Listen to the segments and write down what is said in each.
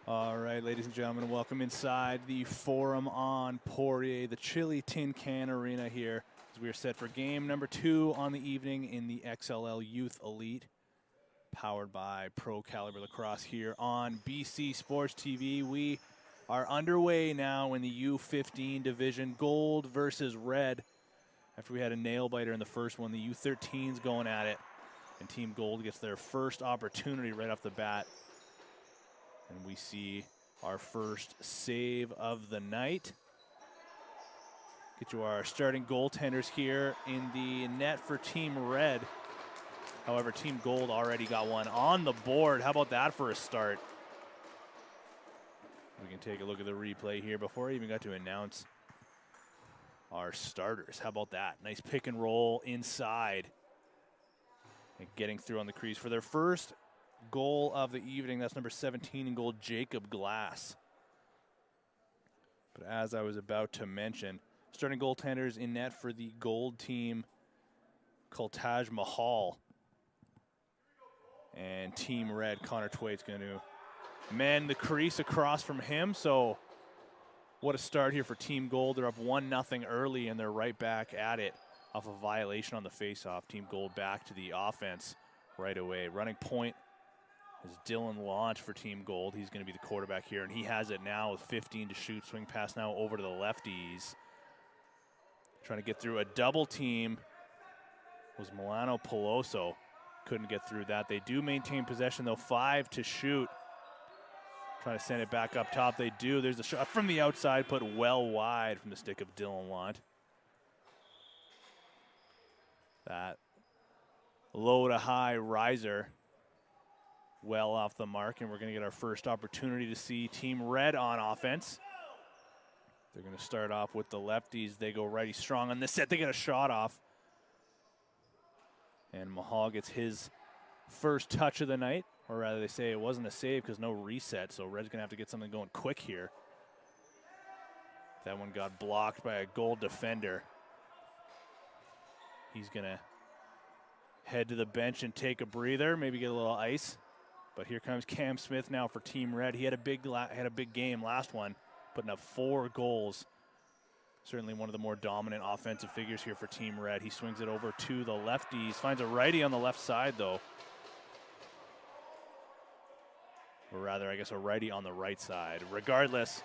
All right, ladies and gentlemen, welcome inside the Forum on Poirier, the Chili Tin Can Arena here, as we are set for game number 2 on the evening in the XLL Youth Elite, powered by Pro Caliber Lacrosse here on BC Sports TV. We are underway now in the U15 division, gold versus red. After we had a nail-biter in the first one, the U13's going at it, and Team Gold gets their first opportunity right off the bat. And we see our first save of the night. Get you our starting goaltenders here in the net for Team Red. However, Team Gold already got one on the board. How about that for a start? We can take a look at the replay here before I even got to announce our starters. How about that? Nice pick and roll inside. And getting through on the crease for their first goal of the evening. That's number 17 in goal, Jacob Glass. But as I was about to mention, starting goaltenders in net for the Gold team, Kultaj Mahal. And Team Red, Connor Twait's going to man the crease across from him. So what a start here for Team Gold. They're up 1-0 early, and they're right back at it off a violation on the faceoff. Team Gold back to the offense right away. Running point is Dylan Launch for Team Gold. He's going to be the quarterback here, and he has it now with 15 to shoot. Swing pass now over to the lefties. Trying to get through a double team was Milano Peloso. Couldn't get through that. They do maintain possession, though. 5 to shoot. Trying to send it back up top. They do. There's a shot from the outside, put well wide from the stick of Dylan Launch. That low to high riser well off the mark, and we're going to get our first opportunity to see Team Red on offense. They're going to start off with the lefties. They go righty strong on this set. They get a shot off. And Mahal gets his first touch of the night, or rather they say it wasn't a save because no reset, so Red's going to have to get something going quick here. That one got blocked by a Gold defender. He's going to head to the bench and take a breather, maybe get a little ice. But here comes Cam Smith now for Team Red. He had a big game last one, putting up 4 goals. Certainly one of the more dominant offensive figures here for Team Red. He swings it over to the lefties, finds a righty on the left side, though. Or rather, I guess a righty on the right side. Regardless,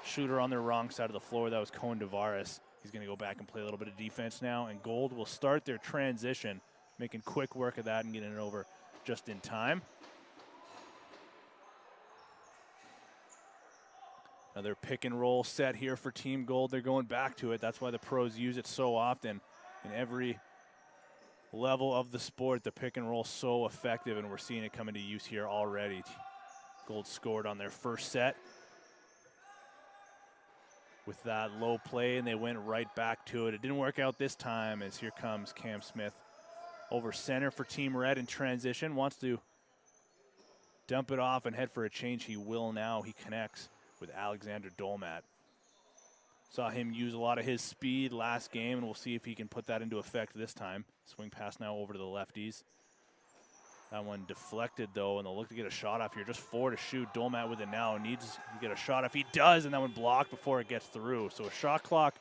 shooter on the wrong side of the floor. That was Cohen Devaris. He's going to go back and play a little bit of defense now, and Gold will start their transition, making quick work of that and getting it over just in time. Another pick and roll set here for Team Gold. They're going back to it. That's why the pros use it so often. In every level of the sport, the pick and roll so effective, and we're seeing it come into use here already. Gold scored on their first set with that low play, and they went right back to it. It didn't work out this time, as here comes Cam Smith over center for Team Red in transition. Wants to dump it off and head for a change. He will now. He connects with Alexander Dolmat. Saw him use a lot of his speed last game, and we'll see if he can put that into effect this time. Swing pass now over to the lefties. That one deflected, though, and they'll look to get a shot off here. Just 4 to shoot. Dolmat with it now. Needs to get a shot off. He does, and that one blocked before it gets through. So a shot clock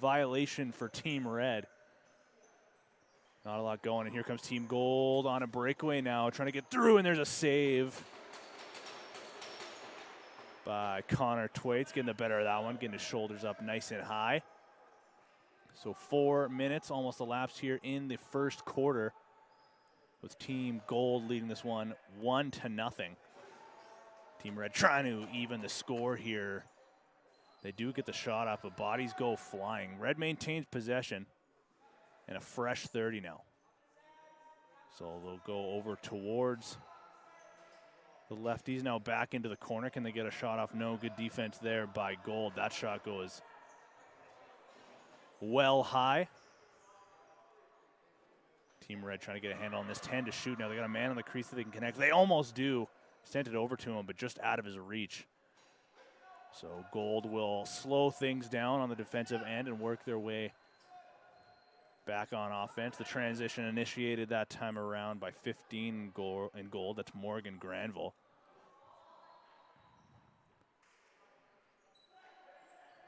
violation for Team Red. Not a lot going, and here comes Team Gold on a breakaway now, trying to get through, and there's a save by Connor Twaits, getting the better of that one, getting his shoulders up nice and high. So 4 minutes almost elapsed here in the first quarter, with Team Gold leading this one 1-0. Team Red trying to even the score here. They do get the shot off, but bodies go flying. Red maintains possession, and a fresh 30 now. So they'll go over towards the lefties, now back into the corner. Can they get a shot off? No. Good defense there by Gold. That shot goes well high. Team Red trying to get a handle on this. 10 to shoot now. They got a man on the crease that they can connect. They almost do. Sent it over to him, but just out of his reach. So Gold will slow things down on the defensive end and work their way back on offense. The transition initiated that time around by 15 in goal. That's Morgan Granville.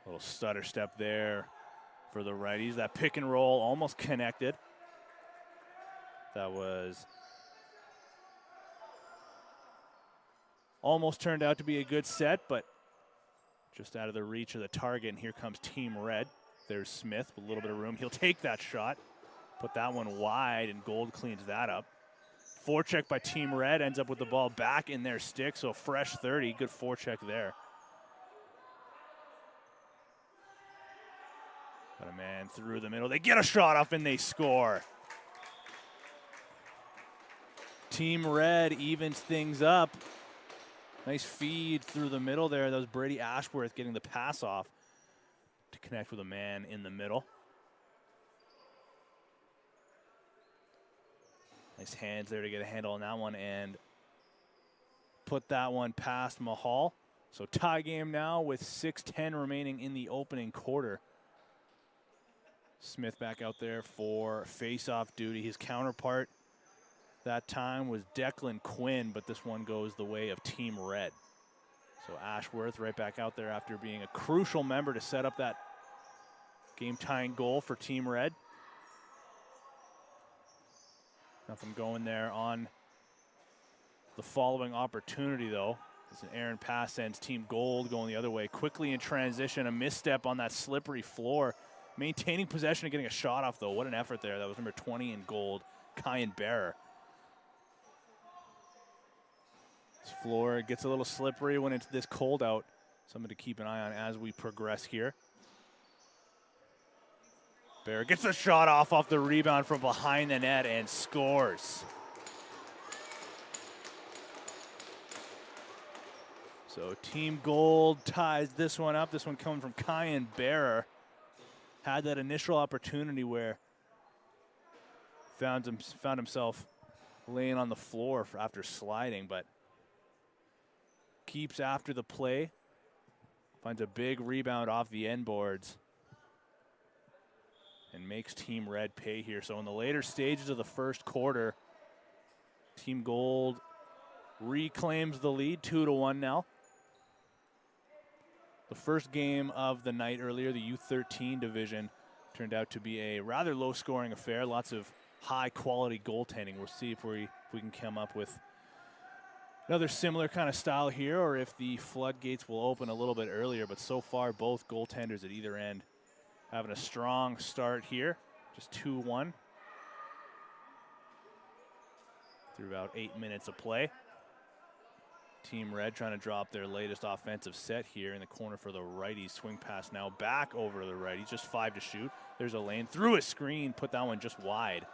Little stutter step there for the righties. That pick and roll almost connected. That was almost turned out to be a good set, but just out of the reach of the target. And here comes Team Red. There's Smith with a little bit of room. He'll take that shot, put that one wide, and Gold cleans that up. Forecheck by Team Red, ends up with the ball back in their stick, so fresh 30. Good forecheck there. Got a man through the middle. They get a shot off and they score. Team Red evens things up. Nice feed through the middle there. That was Brady Ashworth getting the pass off to connect with a man in the middle. Nice hands there to get a handle on that one and put that one past Mahal. So tie game now with 6:10 remaining in the opening quarter. Smith back out there for face-off duty. His counterpart that time was Declan Quinn, but this one goes the way of Team Red. So Ashworth right back out there after being a crucial member to set up that game-tying goal for Team Red. Nothing going there on the following opportunity, though. As an errant pass sends Team Gold going the other way. Quickly in transition, a misstep on that slippery floor. Maintaining possession and getting a shot off, though. What an effort there. That was number 20 in Gold, Kyan Bearer. This floor gets a little slippery when it's this cold out. Something to keep an eye on as we progress here. Bear gets the shot off the rebound from behind the net and scores. So Team Gold ties this one up. This one coming from Kyan Bearer. Had that initial opportunity where found himself laying on the floor after sliding, but keeps after the play. Finds a big rebound off the end boards. And makes Team Red pay here. So in the later stages of the first quarter, Team Gold reclaims the lead, 2-1 now. The first game of the night earlier, the U13 division, turned out to be a rather low-scoring affair. Lots of high-quality goaltending. We'll see if we can come up with another similar kind of style here, or if the floodgates will open a little bit earlier. But so far, both goaltenders at either end having a strong start here, just 2-1 through about 8 minutes of play. Team Red trying to drop their latest offensive set here in the corner for the righties. Swing pass now back over to the righties, just 5 to shoot. There's a lane through a screen, put that one just wide.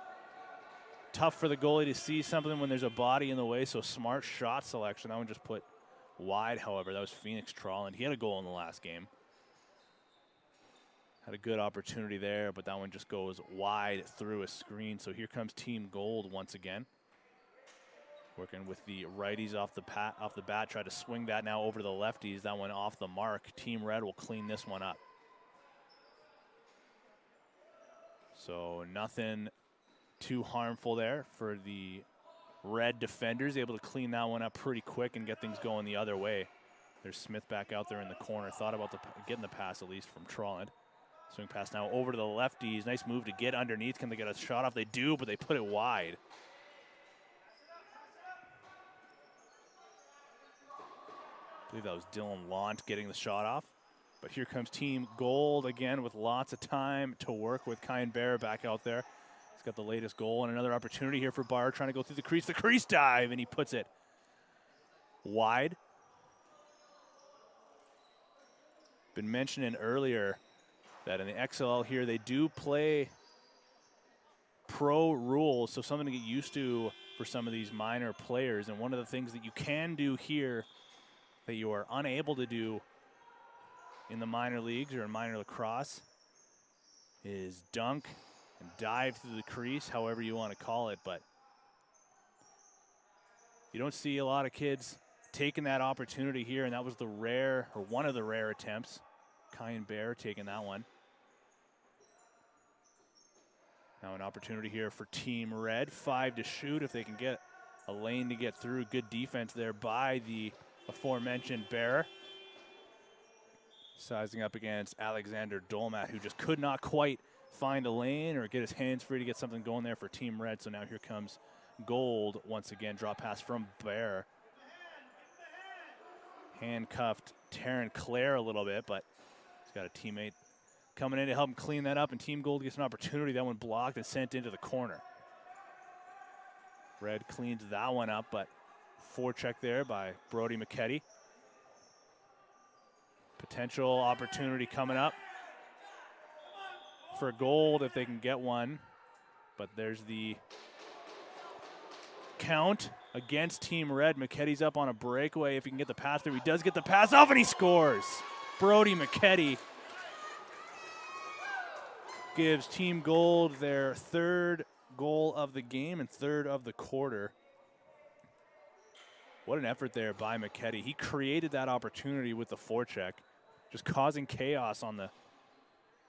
Tough for the goalie to see something when there's a body in the way, so smart shot selection. That one just put wide, however. That was Phoenix Trawland. He had a goal in the last game. Had a good opportunity there, but that one just goes wide through a screen. So here comes Team Gold once again. Working with the righties off the bat. Try to swing that now over to the lefties. That one off the mark. Team Red will clean this one up. So nothing too harmful there for the Red defenders. Able to clean that one up pretty quick and get things going the other way. There's Smith back out there in the corner. Thought about getting the pass at least from Trawland. Swing pass now over to the lefties. Nice move to get underneath. Can they get a shot off? They do, but they put it wide. I believe that was Dylan Launt getting the shot off. But here comes Team Gold again with lots of time to work with. Kyan Bear back out there. He's got the latest goal and another opportunity here for Barr trying to go through the crease. The crease dive, and he puts it wide. Been mentioning earlier that in the XLL here, they do play pro rules, so something to get used to for some of these minor players. And one of the things that you can do here that you are unable to do in the minor leagues or in minor lacrosse is dunk and dive through the crease, however you want to call it. But you don't see a lot of kids taking that opportunity here, and that was the rare, or one of the rare attempts. Kyan Bear taking that one. Now an opportunity here for Team Red. 5 to shoot if they can get a lane to get through. Good defense there by the aforementioned Bear. Sizing up against Alexander Dolmat, who just could not quite find a lane or get his hands free to get something going there for Team Red. So now here comes Gold once again. Drop pass from Bear. Handcuffed Taryn Clare a little bit, but he's got a teammate coming in to help him clean that up, and Team Gold gets an opportunity. That one blocked and sent into the corner. Red cleans that one up, but forecheck there by Brody McKetty. Potential opportunity coming up for Gold if they can get one, but there's the count against Team Red. McKetty's up on a breakaway if he can get the pass there. He does get the pass off and he scores. Brody McKetty gives Team Gold their third goal of the game and third of the quarter. What an effort there by McKetty. He created that opportunity with the forecheck, just causing chaos on the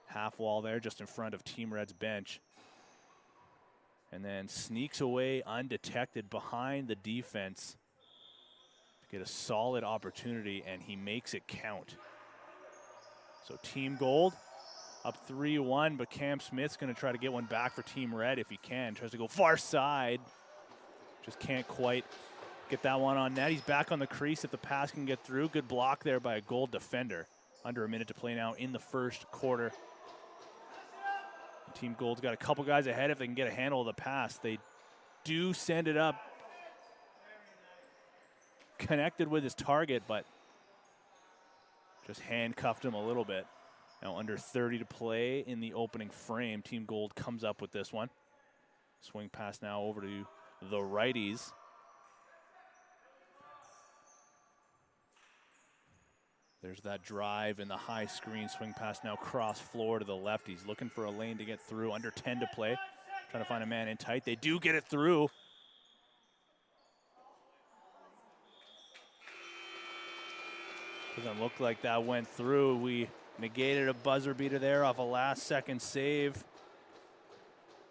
half wall there just in front of Team Red's bench. And then sneaks away undetected behind the defense to get a solid opportunity, and he makes it count. So Team Gold up 3-1, but Cam Smith's going to try to get one back for Team Red if he can. Tries to go far side. Just can't quite get that one on net. He's back on the crease if the pass can get through. Good block there by a Gold defender. Under a minute to play now in the first quarter. Team Gold's got a couple guys ahead if they can get a handle of the pass. They do send it up. Connected with his target, but just handcuffed him a little bit. Now under 30 to play in the opening frame. Team Gold comes up with this one. Swing pass now over to the righties. There's that drive in the high screen. Swing pass now cross floor to the lefties. Looking for a lane to get through. Under 10 to play. Trying to find a man in tight. They do get it through. Doesn't look like that went through. We negated a buzzer beater there off a last second save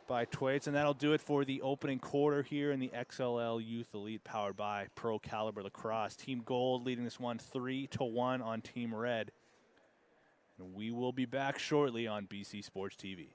by Twaits, and that'll do it for the opening quarter here in the XLL Youth Elite powered by Pro Caliber Lacrosse. Team Gold leading this one 3-1 on Team Red. And we will be back shortly on BC Sports TV.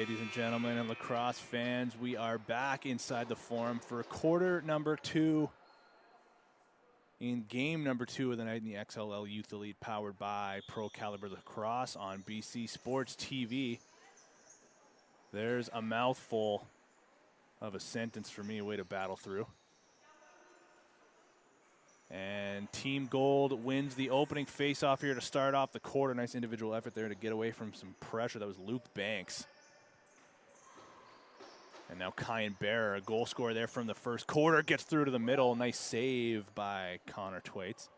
Ladies and gentlemen and lacrosse fans, we are back inside the Forum for quarter number 2 in game number 2 of the night in the XLL Youth Elite, powered by Pro Caliber Lacrosse on BC Sports TV. There's a mouthful of a sentence for me, a way to battle through. And Team Gold wins the opening face-off here to start off the quarter. Nice individual effort there to get away from some pressure. That was Luke Banks. And now Kyan Bearer, a goal scorer there from the first quarter, gets through to the middle. Nice save by Connor Twaits.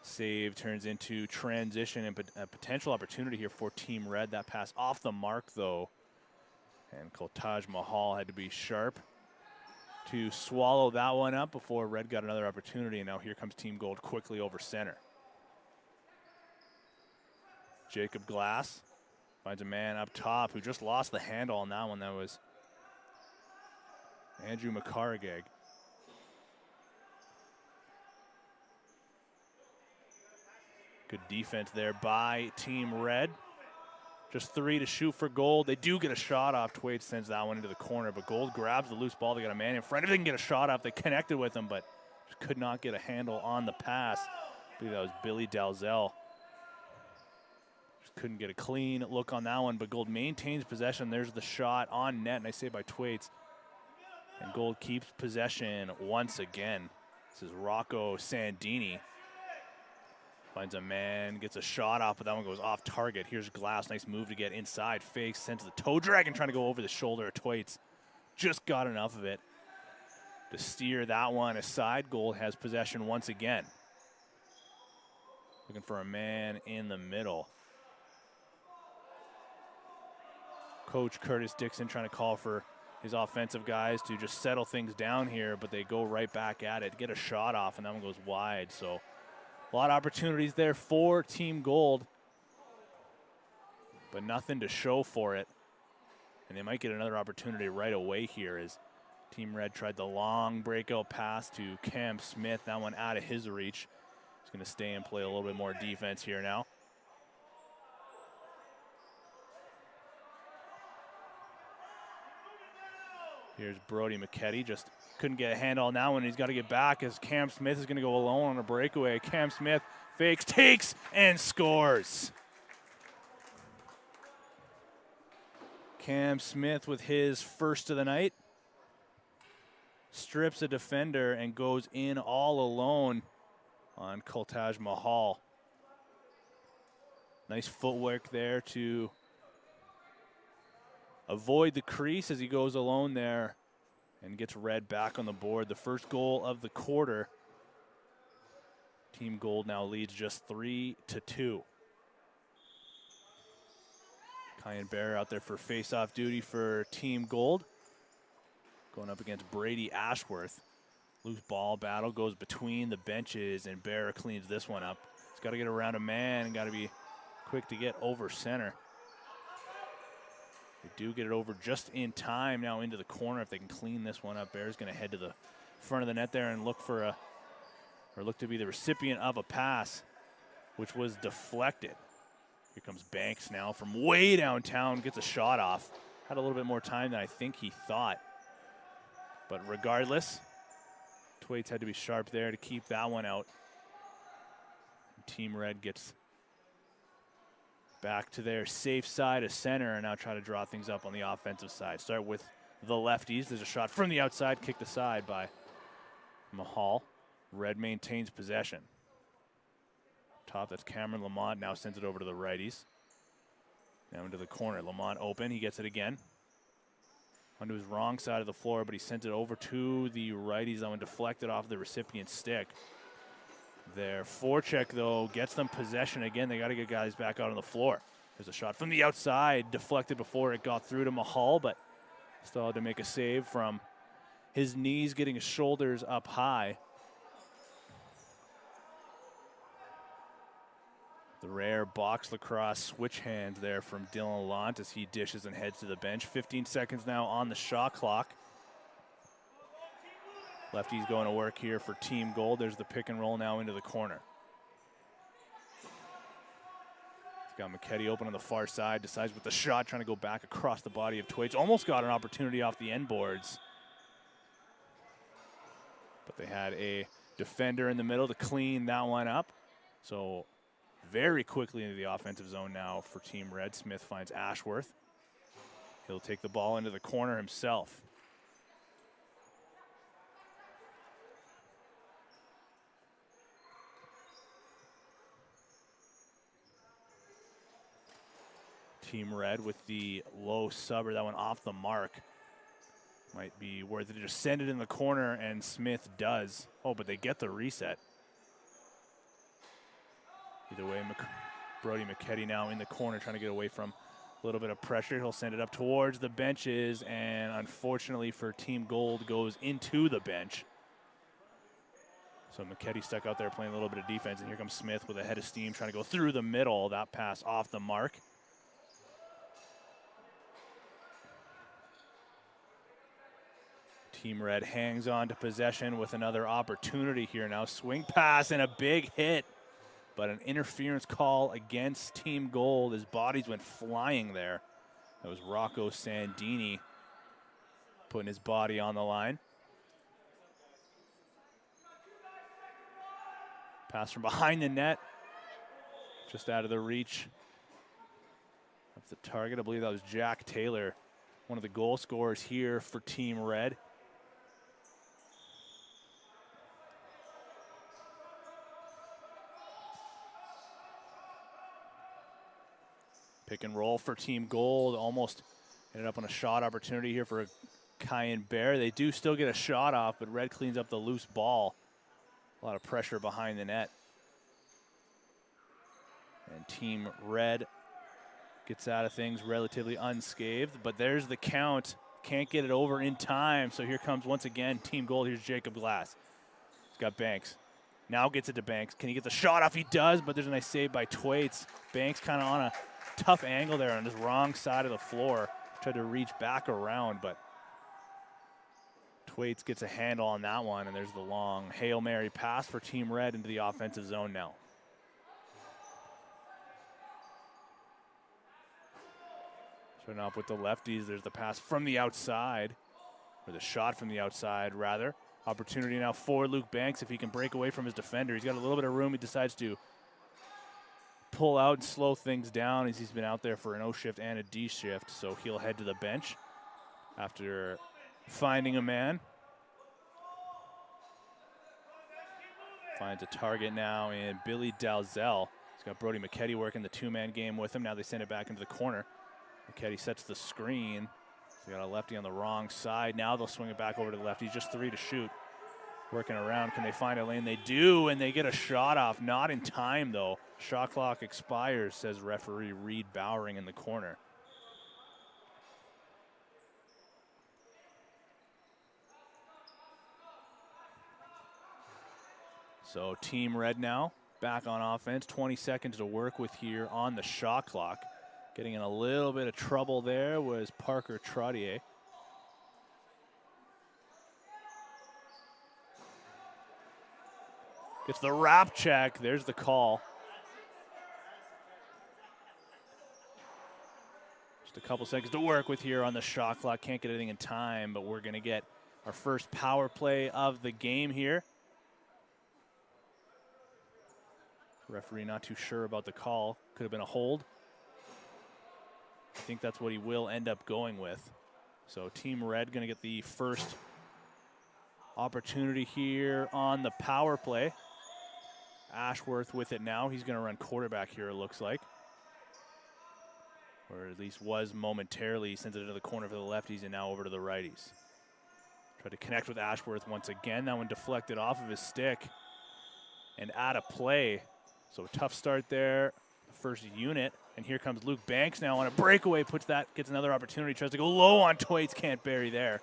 Save turns into transition and a potential opportunity here for Team Red. That pass off the mark, though. And Koltaj Mahal had to be sharp to swallow that one up before Red got another opportunity. And now here comes Team Gold quickly over center. Jacob Glass finds a man up top who just lost the handle on that one. That was Andrew McCargag. Good defense there by Team Red. Just 3 to shoot for Gold. They do get a shot off. Twaits sends that one into the corner, but Gold grabs the loose ball. They got a man in front. If they can get a shot off, they connected with him, but just could not get a handle on the pass. I believe that was Billy Dalzell. Just couldn't get a clean look on that one, but Gold maintains possession. There's the shot on net, and I say by Twaits. And Gold keeps possession once again. This is Rocco Sandini. Finds a man, gets a shot off, but that one goes off target. Here's Glass, nice move to get inside. Fakes, sent to the toe dragon, trying to go over the shoulder of Twaits. Just got enough of it to steer that one aside. Gold has possession once again. Looking for a man in the middle. Coach Curtis Dixon trying to call for his offensive guys to just settle things down here, but they go right back at it. Get a shot off, and that one goes wide, so a lot of opportunities there for Team Gold, but nothing to show for it. And they might get another opportunity right away here as Team Red tried the long breakout pass to Cam Smith. That one out of his reach. He's going to stay and play a little bit more defense here now. Here's Brody McKetty, just couldn't get a handle on that one. He's got to get back as Cam Smith is going to go alone on a breakaway. Cam Smith fakes, takes, and scores. Cam Smith with his first of the night. Strips a defender and goes in all alone on Koltaj Mahal. Nice footwork there to avoid the crease as he goes alone there and gets Red back on the board. The first goal of the quarter. Team Gold now leads just 3-2. Kyan Bear out there for face-off duty for Team Gold. Going up against Brady Ashworth. Loose ball battle goes between the benches, and Bear cleans this one up. He's got to get around a man and got to be quick to get over center. They do get it over just in time now into the corner. If they can clean this one up, Bear's going to head to the front of the net there and look to be the recipient of a pass, which was deflected. Here comes Banks now from way downtown, gets a shot off. Had a little bit more time than I think he thought. But regardless, Twaits had to be sharp there to keep that one out. Team Red gets back to their safe side of center and now try to draw things up on the offensive side. Start with the lefties. There's a shot from the outside, kicked aside by Mahal. Red maintains possession. Top, that's Cameron Lamont, now sends it over to the righties. Now into the corner. Lamont open, he gets it again. Onto his wrong side of the floor, but he sent it over to the righties. That one deflected off the recipient's stick. Their forecheck, though, gets them possession again. They got to get guys back out on the floor. There's a shot from the outside, deflected before it got through to Mahal, but still had to make a save from his knees, getting his shoulders up high. The rare box lacrosse switch hands there from Dylan Lant as he dishes and heads to the bench. 15 seconds now on the shot clock. Lefty's going to work here for Team Gold. There's the pick and roll now into the corner. Got McKetty open on the far side, decides with the shot, trying to go back across the body of Thwaites. Almost got an opportunity off the end boards. But they had a defender in the middle to clean that one up. So very quickly into the offensive zone now for Team Red. Smith finds Ashworth. He'll take the ball into the corner himself. Team Red with the low subber, that one off the mark. Might be worth it to just send it in the corner, and Smith does. Oh, but they get the reset. Either way, Brody McKetty now in the corner trying to get away from a little bit of pressure. He'll send it up towards the benches, and unfortunately for Team Gold, goes into the bench. So McKetty stuck out there playing a little bit of defense, and here comes Smith with a head of steam trying to go through the middle. That pass off the mark. Team Red hangs on to possession with another opportunity here now. Swing pass and a big hit, but an interference call against Team Gold. His bodies went flying there. That was Rocco Sandini putting his body on the line. Pass from behind the net, just out of the reach of the target. I believe that was Jack Taylor, one of the goal scorers here for Team Red. Pick and roll for Team Gold. Almost ended up on a shot opportunity here for Cayenne Bear. They do still get a shot off, but Red cleans up the loose ball. A lot of pressure behind the net. And Team Red gets out of things relatively unscathed, but there's the count. Can't get it over in time, so here comes once again Team Gold. Here's Jacob Glass. He's got Banks. Now gets it to Banks. Can he get the shot off? He does, but there's a nice save by Thwaites. Banks kind of on a tough angle there on his wrong side of the floor. Tried to reach back around, but Thwaites gets a handle on that one, and there's the long Hail Mary pass for Team Red into the offensive zone now. Starting off with the lefties, there's the pass from the outside, or the shot from the outside, rather. Opportunity now for Luke Banks if he can break away from his defender. He's got a little bit of room. He decides to pull out and slow things down as he's been out there for an O shift and a D shift, so he'll head to the bench after finding a man. Finds a target now in Billy Dalzell. He's got Brody McKetty working the two-man game with him. Now they send it back into the corner. McKetty sets the screen. They got a lefty on the wrong side. Now they'll swing it back over to the lefty. Just 3 to shoot. Working around. Can they find a lane? They do, and they get a shot off. Not in time, though. Shot clock expires, says referee Reed Bowering in the corner. So Team Red now back on offense. 20 seconds to work with here on the shot clock. Getting in a little bit of trouble there was Parker Trottier. Gets the wrap check. There's the call. Just a couple seconds to work with here on the shot clock. Can't get anything in time, but we're going to get our first power play of the game here. Referee not too sure about the call. Could have been a hold. I think that's what he will end up going with. So Team Red going to get the first opportunity here on the power play. Ashworth with it now. He's going to run quarterback here, it looks like. Or at least was momentarily. He sends it into the corner for the lefties and now over to the righties. Tried to connect with Ashworth once again. That one deflected off of his stick and out of play. So a tough start there, the first unit. And here comes Luke Banks now on a breakaway. Gets another opportunity. Tries to go low on Thwaites. Can't bury there.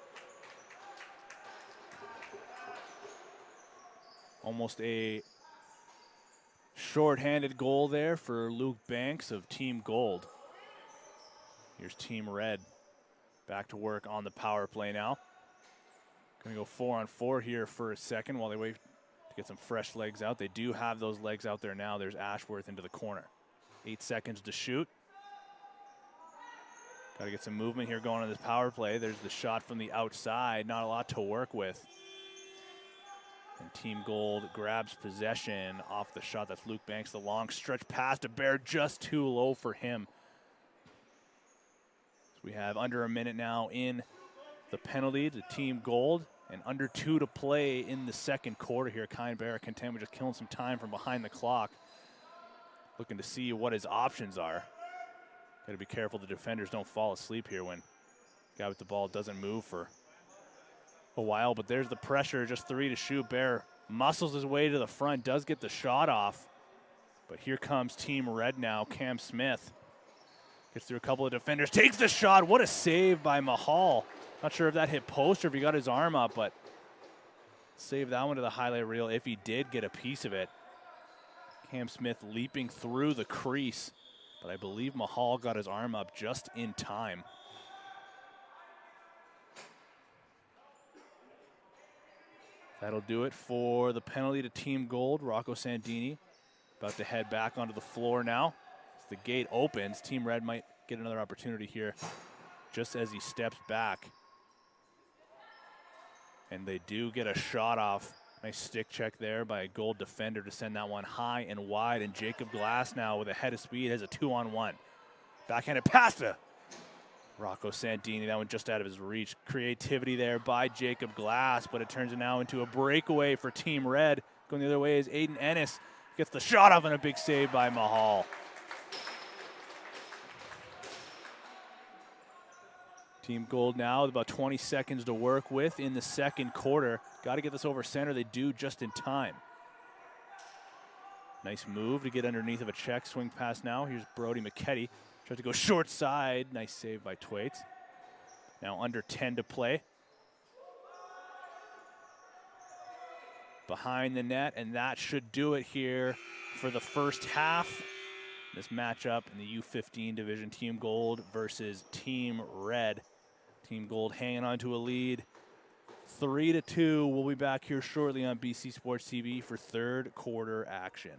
Almost a short-handed goal there for Luke Banks of Team Gold. Here's Team Red back to work on the power play now. Going to go 4-on-4 here for a second while they wait to get some fresh legs out. They do have those legs out there now. There's Ashworth into the corner. 8 seconds to shoot. Got to get some movement here going on this power play. There's the shot from the outside. Not a lot to work with. And Team Gold grabs possession off the shot. That's Luke Banks. The long stretch pass to Bear, just too low for him. So we have under a minute now in the penalty to Team Gold, and under 2 to play in the second quarter here. Kyan Bear content with just killing some time from behind the clock. Looking to see what his options are. Got to be careful the defenders don't fall asleep here when the guy with the ball doesn't move for a while, but there's the pressure, just 3 to shoot. Bear muscles his way to the front, does get the shot off, but here comes Team Red now. Cam Smith gets through a couple of defenders, takes the shot. What a save by Mahal. Not sure if that hit post or if he got his arm up, but save that one to the highlight reel if he did get a piece of it. Cam Smith leaping through the crease, but I believe Mahal got his arm up just in time. That'll do it for the penalty to Team Gold. Rocco Sandini about to head back onto the floor now. As the gate opens, Team Red might get another opportunity here just as he steps back. And they do get a shot off. Nice stick check there by a Gold defender to send that one high and wide. And Jacob Glass now with a head of speed has a 2-on-1. Backhanded pass to Rocco Sandini. That one just out of his reach. Creativity there by Jacob Glass, but it turns it now into a breakaway for Team Red. Going the other way is Aiden Ennis. Gets the shot off and a big save by Mahal. Team Gold now with about 20 seconds to work with in the second quarter. Got to get this over center. They do just in time. Nice move to get underneath of a check. Swing pass now. Here's Brody McKetty. Tries to go short side. Nice save by Twaits. Now under 10 to play. Behind the net, and that should do it here for the first half. This matchup in the U15 division, Team Gold versus Team Red. Team Gold hanging on to a lead, 3-2. We'll be back here shortly on BC Sports TV for third quarter action.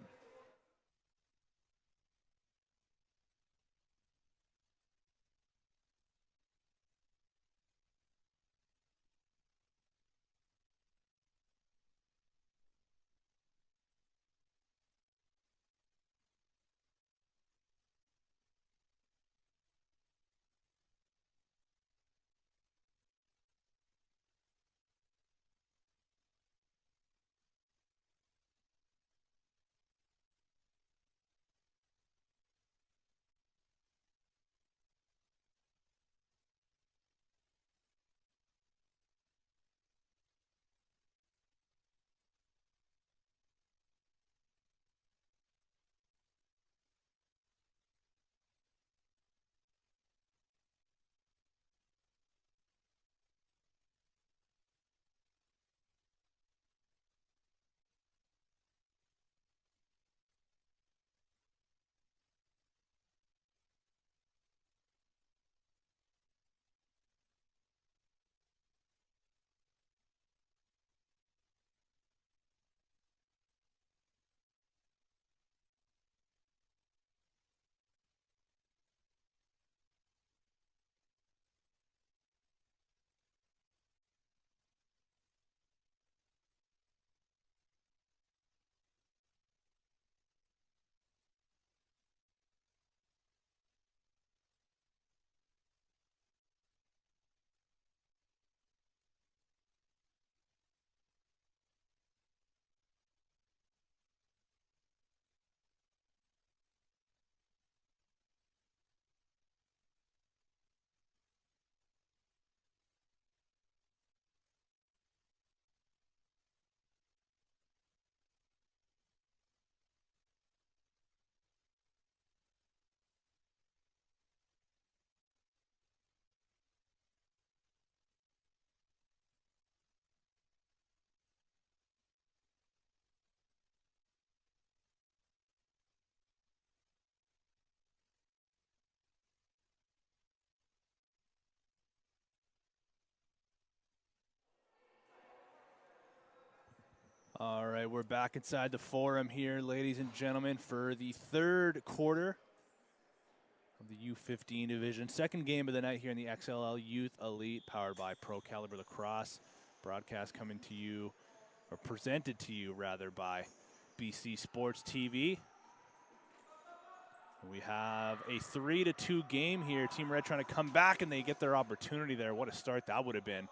All right, we're back inside the forum here, ladies and gentlemen, for the third quarter of the U15 division. Second game of the night here in the XLL Youth Elite, powered by Pro Caliber Lacrosse. Broadcast coming to you, or presented to you rather, by BC Sports TV. We have a 3-2 game here. Team Red trying to come back, and they get their opportunity there. What a start that would have been.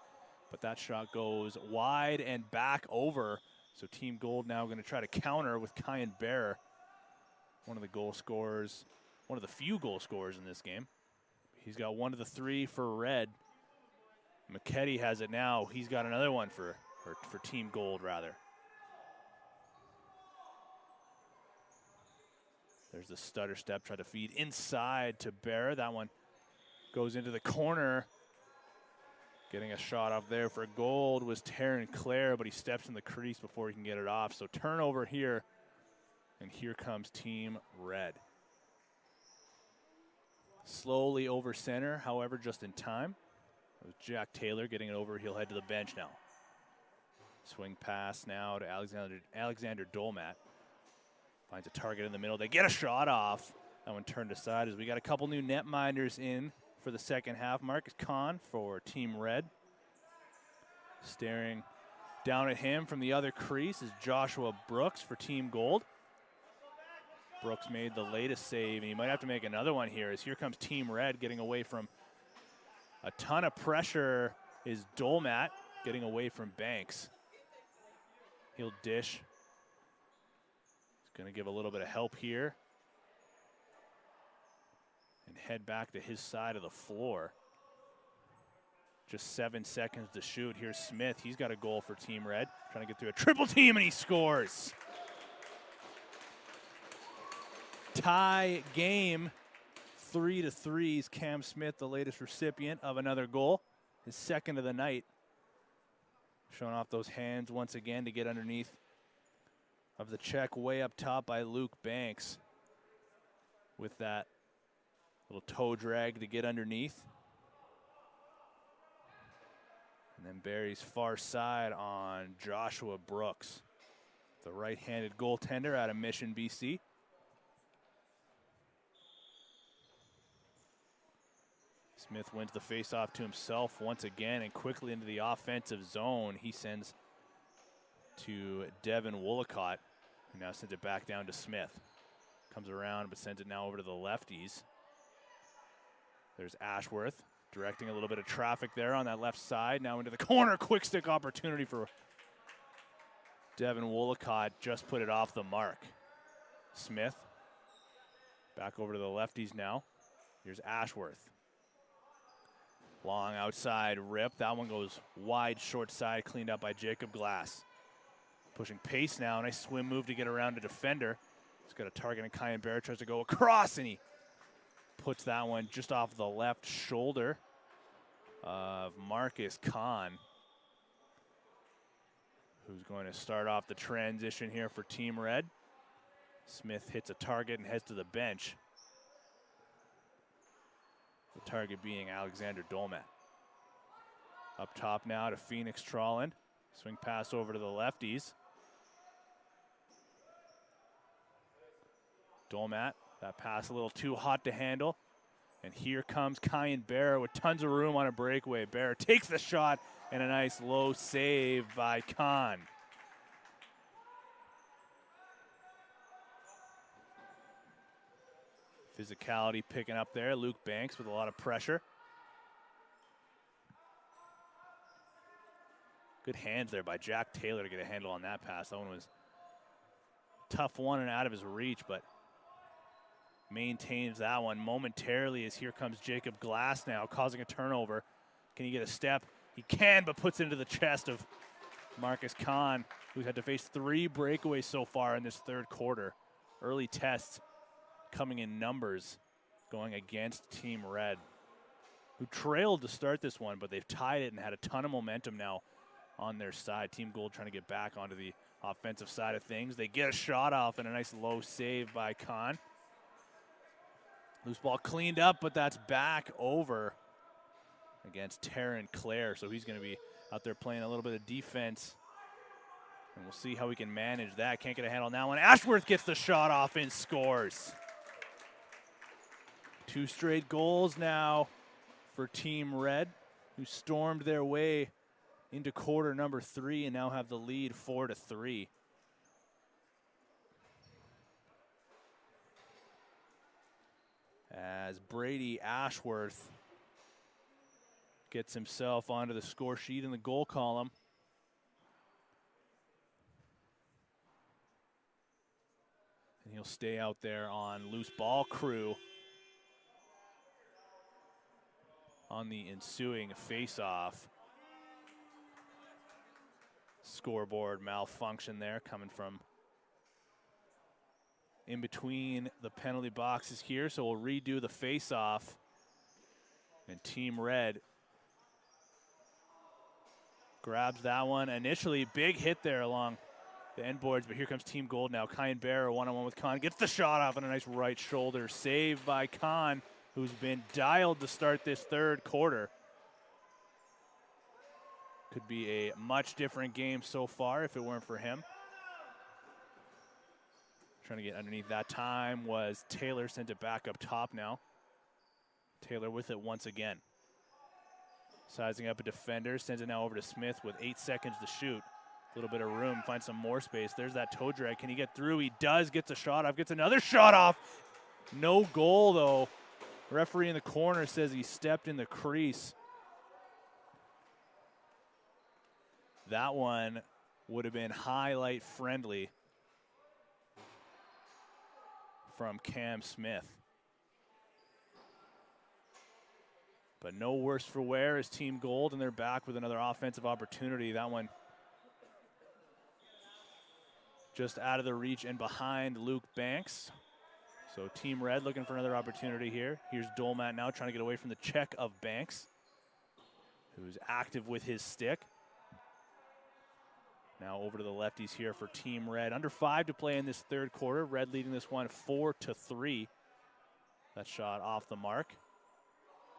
But that shot goes wide and back over. So Team Gold now going to try to counter with Kyan Bear, one of the goal scorers, one of the few goal scorers in this game. He's got one of the three for Red. McKetty has it now. He's got another one for Team Gold, rather. There's the stutter step, try to feed inside to Bear. That one goes into the corner. Getting a shot off there for Gold was Taryn Clare, but he steps in the crease before he can get it off. So turnover here, and here comes Team Red. Slowly over center, however, just in time. It was Jack Taylor getting it over. He'll head to the bench now. Swing pass now to Alexander Dolmat. Finds a target in the middle. They get a shot off. That one turned aside as we got a couple new netminders in for the second half. Marcus Kahn for Team Red. Staring down at him from the other crease is Joshua Brooks for Team Gold. Brooks made the latest save, and he might have to make another one here, as here comes Team Red getting away from a ton of pressure. Is Dolmat getting away from Banks. He'll dish. He's going to give a little bit of help here and head back to his side of the floor. Just 7 seconds to shoot. Here's Smith. He's got a goal for Team Red. Trying to get through a triple team, and he scores. Tie game, 3-3. Cam Smith, the latest recipient of another goal, his second of the night. Showing off those hands once again to get underneath of the check way up top by Luke Banks. With that little toe drag to get underneath. And then Barry's far side on Joshua Brooks, the right-handed goaltender out of Mission, BC. Smith wins the face-off to himself once again and quickly into the offensive zone. He sends to Devin Woollacott, who now sends it back down to Smith. Comes around but sends it now over to the lefties. There's Ashworth directing a little bit of traffic there on that left side. Now into the corner, quick stick opportunity for Devin Woollacott. Just put it off the mark. Smith back over to the lefties now. Here's Ashworth. Long outside rip. That one goes wide, short side, cleaned up by Jacob Glass. Pushing pace now. Nice swim move to get around a defender. He's got a target, and Kyan Bear tries to go across, and he puts that one just off the left shoulder of Marcus Kahn, who's going to start off the transition here for Team Red. Smith hits a target and heads to the bench. The target being Alexander Dolmat. Up top now to Phoenix Trolland. Swing pass over to the lefties. Dolmat, that pass a little too hot to handle. And here comes Kyan Bear with tons of room on a breakaway. Bear takes the shot, and a nice low save by Kahn. Physicality picking up there. Luke Banks with a lot of pressure. Good hands there by Jack Taylor to get a handle on that pass. That one was a tough one and out of his reach, but maintains that one momentarily as here comes Jacob Glass now, causing a turnover. Can he get a step? He can, but puts it into the chest of Marcus Kahn, who's had to face 3 breakaways so far in this third quarter. Early tests coming in numbers going against Team Red, who trailed to start this one, but they've tied it and had a ton of momentum now on their side. Team Gold trying to get back onto the offensive side of things. They get a shot off and a nice low save by Kahn. Loose ball cleaned up, but that's back over against Taryn Clare. So he's going to be out there playing a little bit of defense. And we'll see how we can manage that. Can't get a handle on that one. Ashworth gets the shot off and scores. 2 straight goals now for Team Red, who stormed their way into quarter number 3 and now have the lead 4-3. As Brady Ashworth gets himself onto the score sheet in the goal column. And he'll stay out there on loose ball crew on the ensuing face-off. Scoreboard malfunction there coming from in between the penalty boxes here, so we'll redo the face-off. And Team Red grabs that one. Initially, big hit there along the end boards, but here comes Team Gold now. Kyan Bear one-on-one with Khan, gets the shot off and a nice right shoulder save by Khan, who's been dialed to start this third quarter. Could be a much different game so far if it weren't for him. Trying to get underneath that time was Taylor, sent it back up top now. Taylor with it once again. Sizing up a defender, sends it now over to Smith with 8 seconds to shoot. A little bit of room, finds some more space. There's that toe drag. Can he get through? He does, gets a shot off, gets another shot off. No goal though. Referee in the corner says he stepped in the crease. That one would have been highlight friendly from Cam Smith. But no worse for wear is Team Gold, and they're back with another offensive opportunity. That one just out of the reach and behind Luke Banks. So Team Red looking for another opportunity here. Here's Dolmat now trying to get away from the check of Banks, who's active with his stick. Now over to the lefties here for Team Red. Under 5 to play in this third quarter. Red leading this one 4-3. That shot off the mark.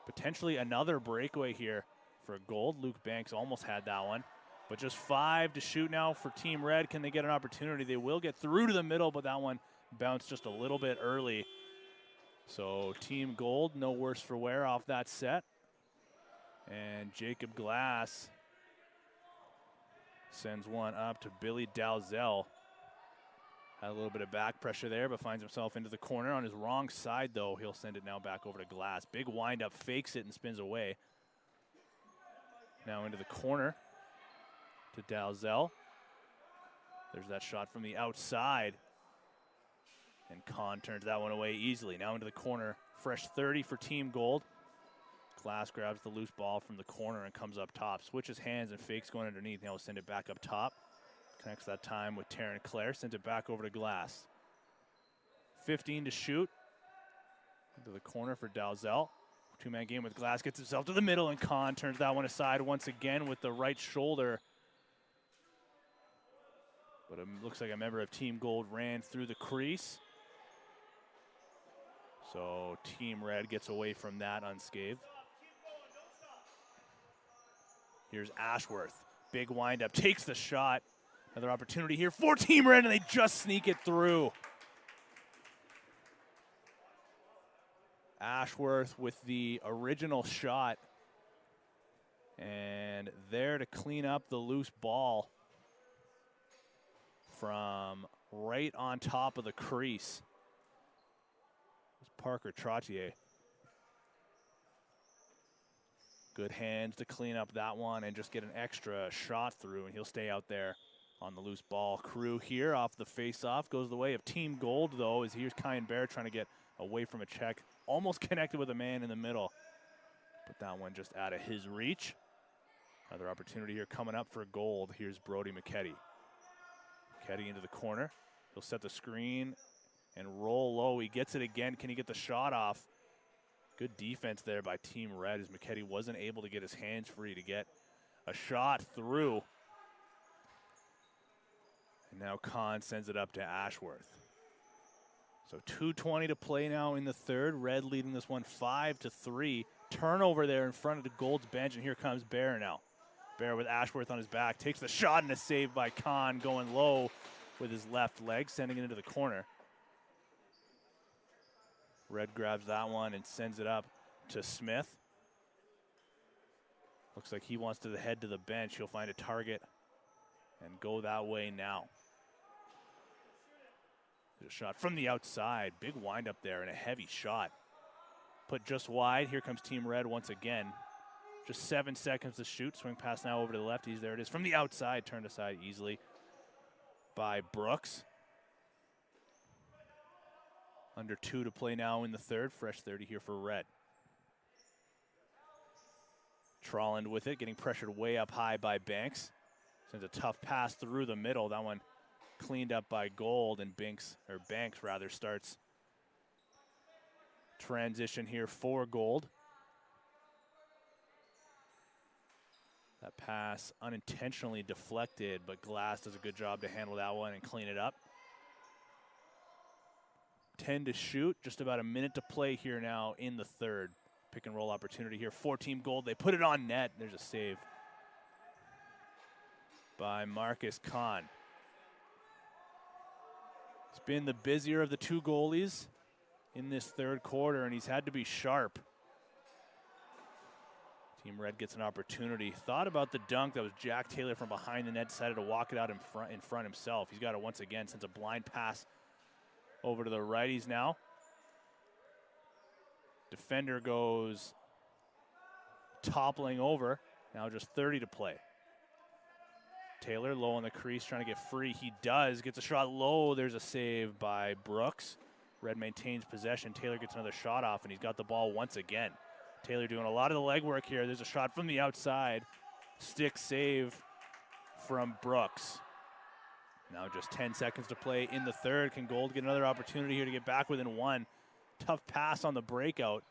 Potentially another breakaway here for Gold. Luke Banks almost had that one. But just 5 to shoot now for Team Red. Can they get an opportunity? They will get through to the middle, but that one bounced just a little bit early. So Team Gold, no worse for wear off that set. And Jacob Glass sends one up to Billy Dalzell. Had a little bit of back pressure there, but finds himself into the corner. On his wrong side, though, he'll send it now back over to Glass. Big windup, fakes it and spins away. Now into the corner to Dalzell. There's that shot from the outside. And Kahn turns that one away easily. Now into the corner, fresh 30 for Team Gold. Glass grabs the loose ball from the corner and comes up top. Switches hands and fakes going underneath. Now we'll send it back up top. Connects that time with Taryn Clare. Sends it back over to Glass. 15 to shoot. Into the corner for Dalzell. Two-man game with Glass. Gets himself to the middle, and Kahn turns that one aside once again with the right shoulder. But it looks like a member of Team Gold ran through the crease. So Team Red gets away from that unscathed. Here's Ashworth. Big windup, takes the shot. Another opportunity here for Team Red, and they just sneak it through. Ashworth with the original shot. And there to clean up the loose ball from right on top of the crease. It's Parker Trottier. Good hands to clean up that one and just get an extra shot through, and he'll stay out there on the loose ball. Crew here off the face-off goes the way of Team Gold, though, as here's Kyan Bear trying to get away from a check. Almost connected with a man in the middle, but that one just out of his reach. Another opportunity here coming up for Gold. Here's Brody McKetty. McKetty into the corner. He'll set the screen and roll low. He gets it again. Can he get the shot off? Good defense there by Team Red as McKetty wasn't able to get his hands free to get a shot through. And now Kahn sends it up to Ashworth. So 2:20 to play now in the third. Red leading this one 5-3. Turnover there in front of the Gold's bench, and here comes Bear now. Bear with Ashworth on his back. Takes the shot and a save by Kahn, going low with his left leg, sending it into the corner. Red grabs that one and sends it up to Smith. Looks like he wants to head to the bench. He'll find a target and go that way now. There's a shot from the outside. Big windup there and a heavy shot. Put just wide. Here comes Team Red once again. Just 7 seconds to shoot. Swing pass now over to the lefties. There it is from the outside. Turned aside easily by Brooks. Under 2 to play now in the third. Fresh 30 here for Red. Trolland with it, getting pressured way up high by Banks. Sends a tough pass through the middle. That one cleaned up by Gold, and Banks starts transition here for Gold. That pass unintentionally deflected, but Glass does a good job to handle that one and clean it up. 10 to shoot, just about a minute to play here now in the third. Pick and roll opportunity here for Team Gold. They put it on net. There's a save by Marcus Kahn. He's been the busier of the two goalies in this third quarter, and he's had to be sharp. Team Red gets an opportunity. Thought about the dunk. That was Jack Taylor from behind the net. Decided to walk it out in front himself. He's got it once again. Sends a blind pass over to the righties now. Defender goes toppling over. Now just 30 to play. Taylor low on the crease, trying to get free. He does. Gets a shot low. There's a save by Brooks. Red maintains possession. Taylor gets another shot off, and he's got the ball once again. Taylor doing a lot of the legwork here. There's a shot from the outside. Stick save from Brooks. Now just 10 seconds to play in the third. Can Gold get another opportunity here to get back within one? Tough pass on the breakout.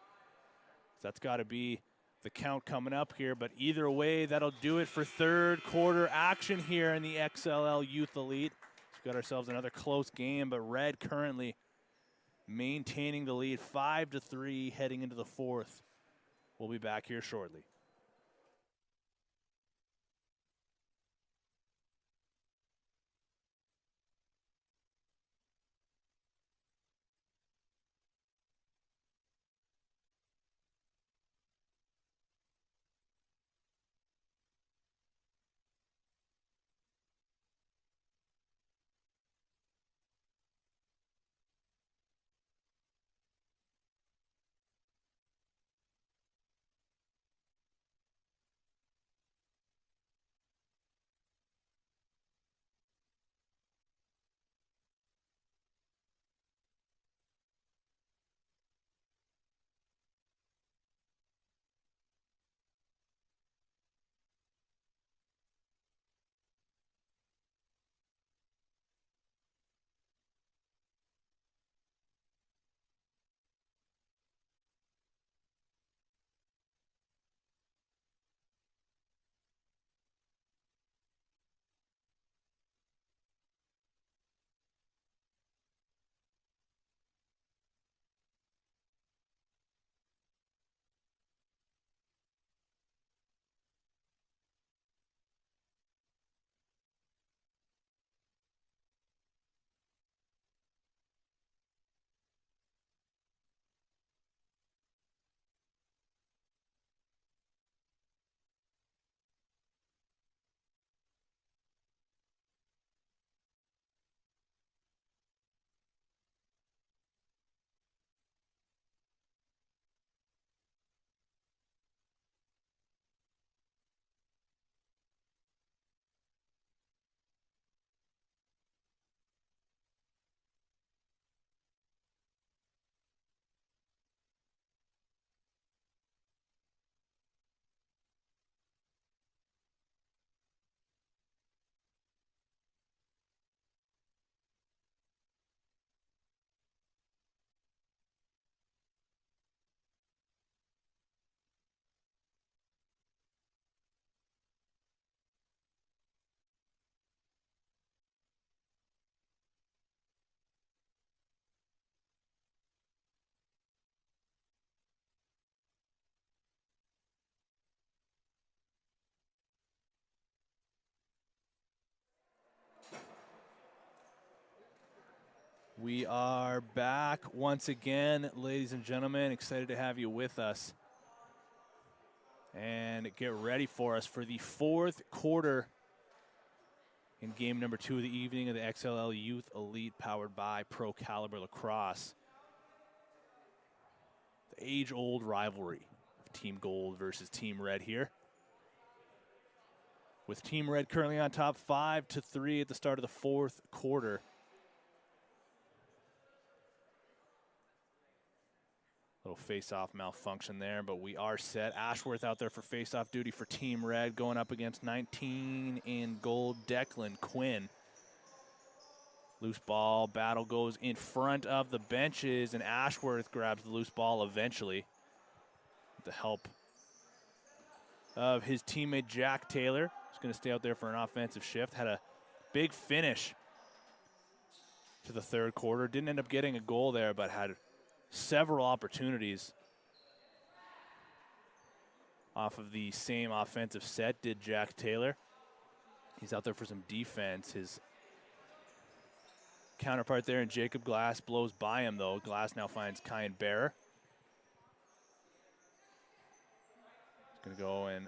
So that's got to be the count coming up here. But either way, that'll do it for third quarter action here in the XLL Youth Elite. We've got ourselves another close game, but Red currently maintaining the lead 5-3 heading into the fourth. We'll be back here shortly. We are back once again, ladies and gentlemen. Excited to have you with us. And get ready for us for the fourth quarter in game number 2 of the evening of the XLL Youth Elite powered by Pro Caliber Lacrosse. The age-old rivalry of Team Gold versus Team Red here. With Team Red currently on top 5-3 at the start of the fourth quarter. Little face-off malfunction there, but we are set. Ashworth out there for face-off duty for Team Red, going up against 19 in gold, Declan Quinn. Loose ball battle goes in front of the benches, and Ashworth grabs the loose ball eventually with the help of his teammate Jack Taylor. He's going to stay out there for an offensive shift. Had a big finish to the third quarter. Didn't end up getting a goal there, but had several opportunities off of the same offensive set, did Jack Taylor. He's out there for some defense. His counterpart there in Jacob Glass blows by him, though. Glass now finds Kyan Bear. He's going to go and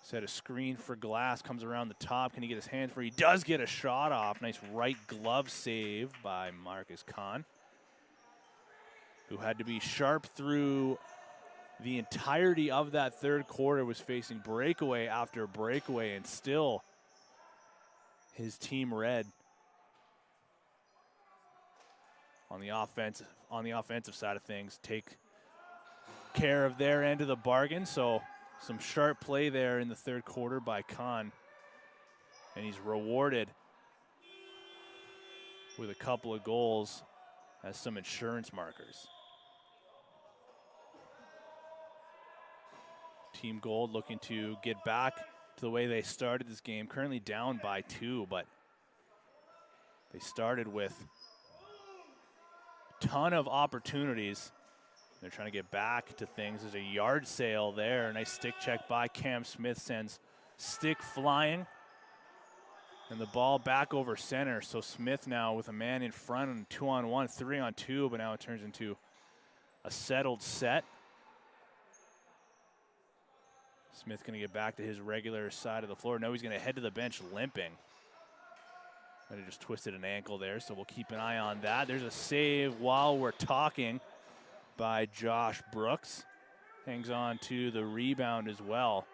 set a screen for Glass. Comes around the top. Can he get his hands free? He does get a shot off. Nice right glove save by Marcus Kahn, who had to be sharp through the entirety of that third quarter, was facing breakaway after breakaway, and still his Team Red on the offensive side of things take care of their end of the bargain. So some sharp play there in the third quarter by Kahn, and he's rewarded with a couple of goals as some insurance markers. Team Gold looking to get back to the way they started this game, currently down by 2, but they started with a ton of opportunities. They're trying to get back to things. There's a yard sale there. Nice stick check by Cam Smith, sends stick flying. And the ball back over center. So Smith now with a man in front and 2-on-1, 3-on-2, but now it turns into a settled set. Smith going to get back to his regular side of the floor. No, he's going to head to the bench limping. Might have just twisted an ankle there, so we'll keep an eye on that. There's a save while we're talking by Josh Brooks. Hangs on to the rebound as well.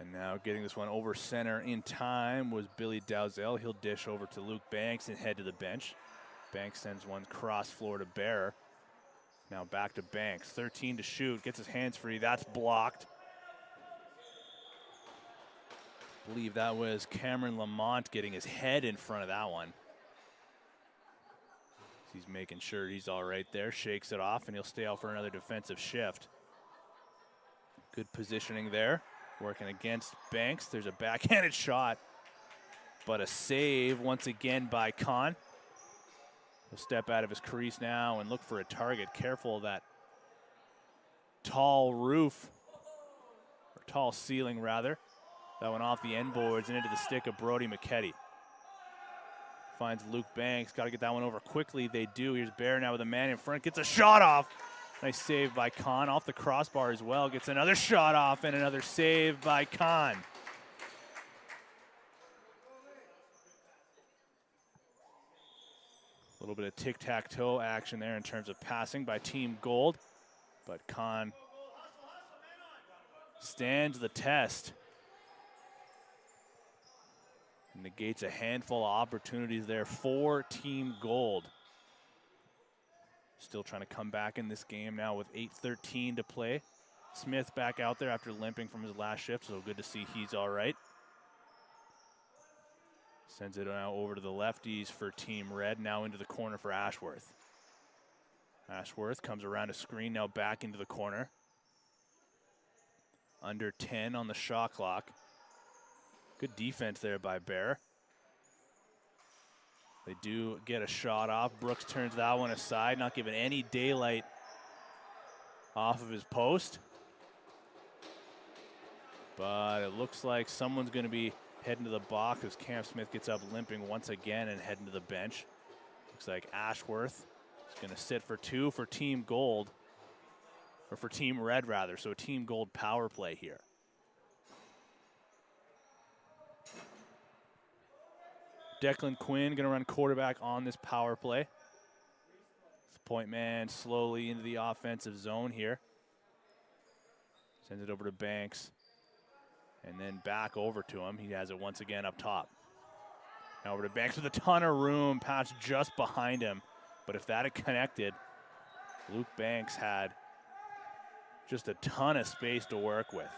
And now getting this one over center in time was Billy Dowsell. He'll dish over to Luke Banks and head to the bench. Banks sends one cross floor to Bear. Now back to Banks, 13 to shoot, gets his hands free, that's blocked. I believe that was Cameron Lamont getting his head in front of that one. He's making sure he's all right there, shakes it off, and he'll stay out for another defensive shift. Good positioning there, working against Banks. There's a backhanded shot, but a save once again by Kahn. He'll step out of his crease now and look for a target. Careful of that tall roof, or tall ceiling rather. That went off the end boards and into the stick of Brody McKetty. Finds Luke Banks, got to get that one over quickly. They do. Here's Bear now with a man in front, gets a shot off. Nice save by Kahn, off the crossbar as well. Gets another shot off and another save by Kahn. A little bit of tic-tac-toe action there in terms of passing by Team Gold, but Kahn stands the test. Negates a handful of opportunities there for Team Gold. Still trying to come back in this game now with 8:13 to play. Smith back out there after limping from his last shift, so good to see he's all right. Sends it now over to the lefties for Team Red, now into the corner for Ashworth. Ashworth comes around a screen, now back into the corner. Under 10 on the shot clock. Good defense there by Bear. They do get a shot off. Brooks turns that one aside, not giving any daylight off of his post. But it looks like someone's going to be heading to the box as Cam Smith gets up limping once again and heading to the bench. Looks like Ashworth is going to sit for 2 for Team Gold, or for Team Red rather, so a Team Gold power play here. Declan Quinn going to run quarterback on this power play. Point man slowly into the offensive zone here. Sends it over to Banks. And then back over to him. He has it once again up top. Now over to Banks with a ton of room. Pass just behind him. But if that had connected, Luke Banks had just a ton of space to work with.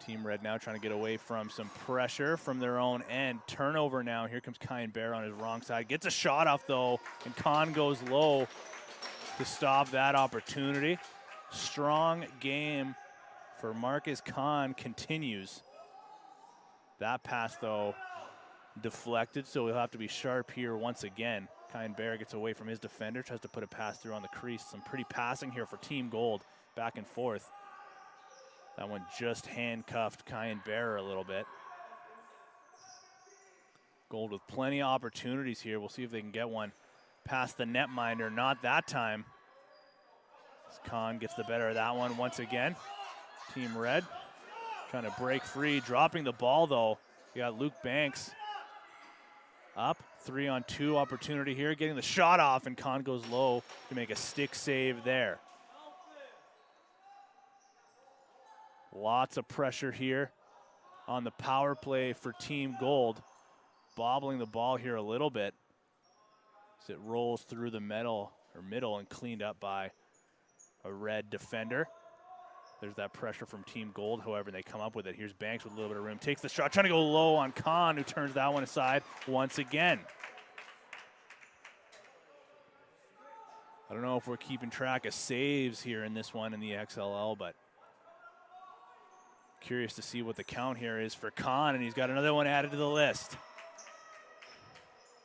Team Red now trying to get away from some pressure from their own end. Turnover now. Here comes Kyan Bear on his wrong side. Gets a shot off though, and Kahn goes low to stop that opportunity. Strong game for Marcus Kahn continues. That pass though deflected, so he'll have to be sharp here once again. Kyan Bear gets away from his defender, tries to put a pass through on the crease. Some pretty passing here for Team Gold, back and forth. That one just handcuffed Kyan Bear a little bit. Gold with plenty of opportunities here. We'll see if they can get one past the netminder. Not that time. Kahn gets the better of that one once again. Team Red trying to break free, dropping the ball though. You got Luke Banks up, 3-on-2 opportunity here, getting the shot off, and Kahn goes low to make a stick save there. Lots of pressure here on the power play for Team Gold. Bobbling the ball here a little bit as it rolls through the middle and cleaned up by a Red defender. There's that pressure from Team Gold, however, they come up with it. Here's Banks with a little bit of room. Takes the shot, trying to go low on Kahn, who turns that one aside once again. I don't know if we're keeping track of saves here in this one in the XLL, but curious to see what the count here is for Kahn, and he's got another one added to the list.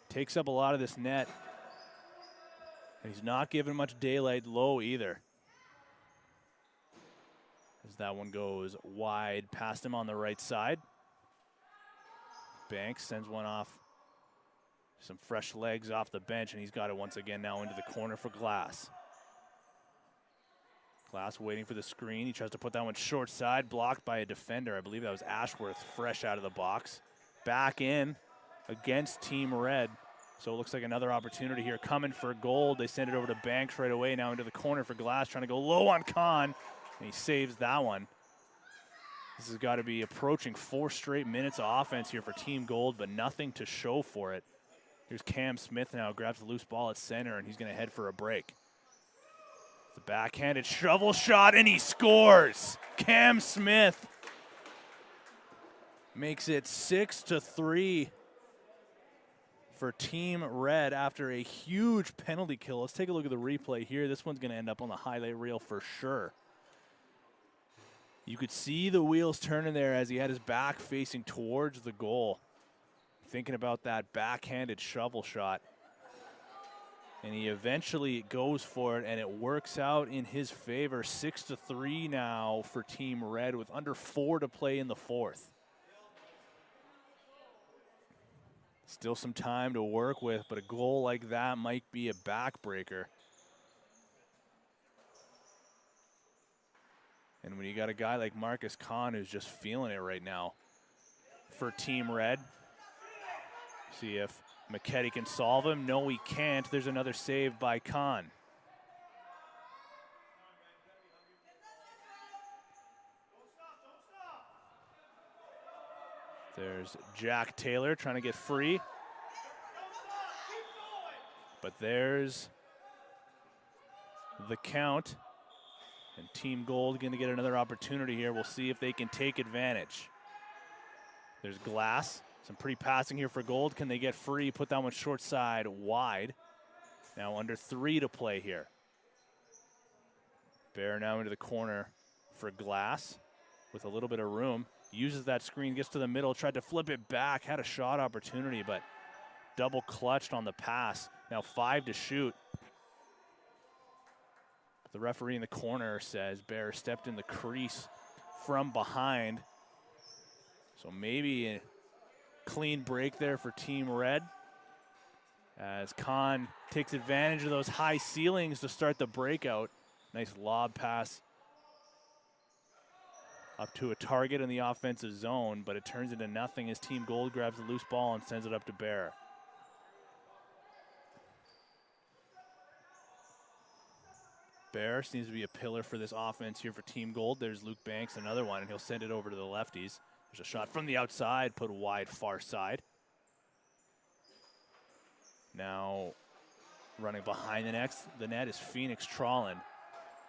Takes up a lot of this net, and he's not giving much daylight low either. As that one goes wide past him on the right side. Banks sends one off. Some fresh legs off the bench, and he's got it once again now into the corner for Glass. Glass waiting for the screen. He tries to put that one short side, blocked by a defender. I believe that was Ashworth, fresh out of the box. Back in against Team Red. So it looks like another opportunity here coming for Gold. They send it over to Banks right away, now into the corner for Glass, trying to go low on Kahn, and he saves that one. This has got to be approaching 4 straight minutes of offense here for Team Gold, but nothing to show for it. Here's Cam Smith now, grabs the loose ball at center, and he's going to head for a break. The backhanded shovel shot, and he scores. Cam Smith makes it 6-3 for Team Red after a huge penalty kill. Let's take a look at the replay here. This one's going to end up on the highlight reel for sure. You could see the wheels turning there as he had his back facing towards the goal, thinking about that backhanded shovel shot. And he eventually goes for it, and it works out in his favor. 6-3 now for Team Red with under 4 to play in the fourth. Still some time to work with, but a goal like that might be a backbreaker. And when you got a guy like Marcus Kahn who's just feeling it right now for Team Red, see if McKetty can solve him. No, he can't. There's another save by Kahn. There's Jack Taylor trying to get free. But there's the count. And Team Gold going to get another opportunity here. We'll see if they can take advantage. There's Glass. Some pretty passing here for Gold. Can they get free? Put that one short side wide. Now under 3 to play here. Bear now into the corner for Glass with a little bit of room. Uses that screen, gets to the middle, tried to flip it back, had a shot opportunity, but double clutched on the pass. Now 5 to shoot. The referee in the corner says Bear stepped in the crease from behind. So maybe a clean break there for Team Red, as Khan takes advantage of those high ceilings to start the breakout. Nice lob pass up to a target in the offensive zone, but it turns into nothing as Team Gold grabs the loose ball and sends it up to Bear. Bear seems to be a pillar for this offense here for Team Gold. There's Luke Banks, another one, and he'll send it over to the lefties. There's a shot from the outside, put wide far side. Now running behind the net is Phoenix Trollin.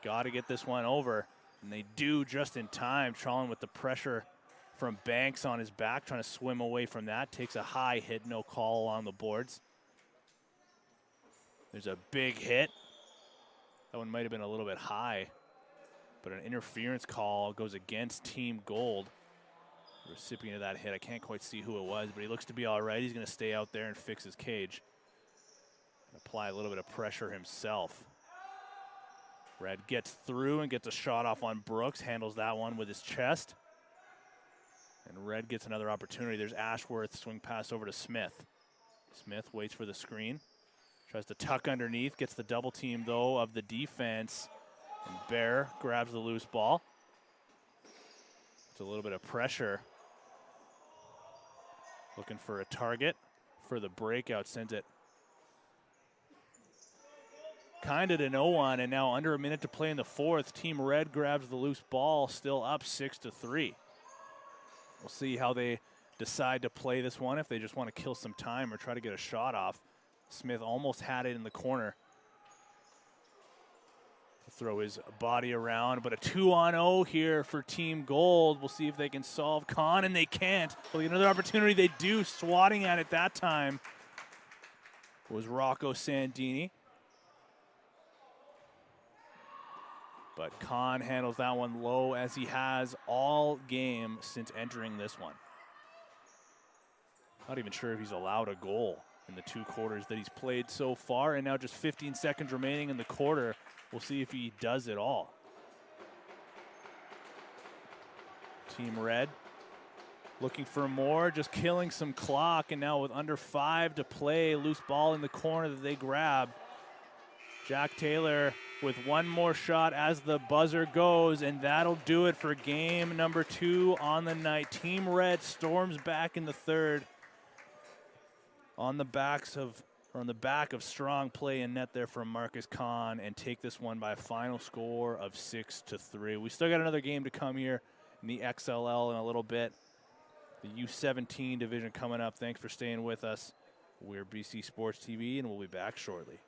Got to get this one over, and they do just in time. Trollin with the pressure from Banks on his back, trying to swim away from that. Takes a high hit, no call along the boards. There's a big hit. That one might have been a little bit high, but an interference call goes against Team Gold. The recipient of that hit, I can't quite see who it was, but he looks to be all right. He's going to stay out there and fix his cage. Apply a little bit of pressure himself. Red gets through and gets a shot off on Brooks, handles that one with his chest. And Red gets another opportunity. There's Ashworth, swing pass over to Smith. Smith waits for the screen. Tries to tuck underneath, gets the double team though of the defense. And Bear grabs the loose ball. It's a little bit of pressure. Looking for a target for the breakout, sends it kind of to no one, and now under a minute to play in the fourth. Team Red grabs the loose ball, still up 6-3. We'll see how they decide to play this one, if they just want to kill some time or try to get a shot off. Smith almost had it in the corner. Throw his body around, but a 2-on-0 here for Team Gold. We'll see if they can solve Khan, and they can't. Well, another opportunity they do, swatting at it that time was Rocco Sandini. But Khan handles that one low, as he has all game since entering this one. Not even sure if he's allowed a goal in the 2 quarters that he's played so far, and now just 15 seconds remaining in the quarter. We'll see if he does it all. Team Red looking for more, just killing some clock, and now with under 5 to play, loose ball in the corner that they grab. Jack Taylor with one more shot as the buzzer goes, and that'll do it for game number 2 on the night. Team Red storms back in the third on the back of strong play in net there from Marcus Kahn, and take this one by a final score of 6-3. We still got another game to come here in the XLL in a little bit. The U17 division coming up. Thanks for staying with us. We're BC Sports TV, and we'll be back shortly.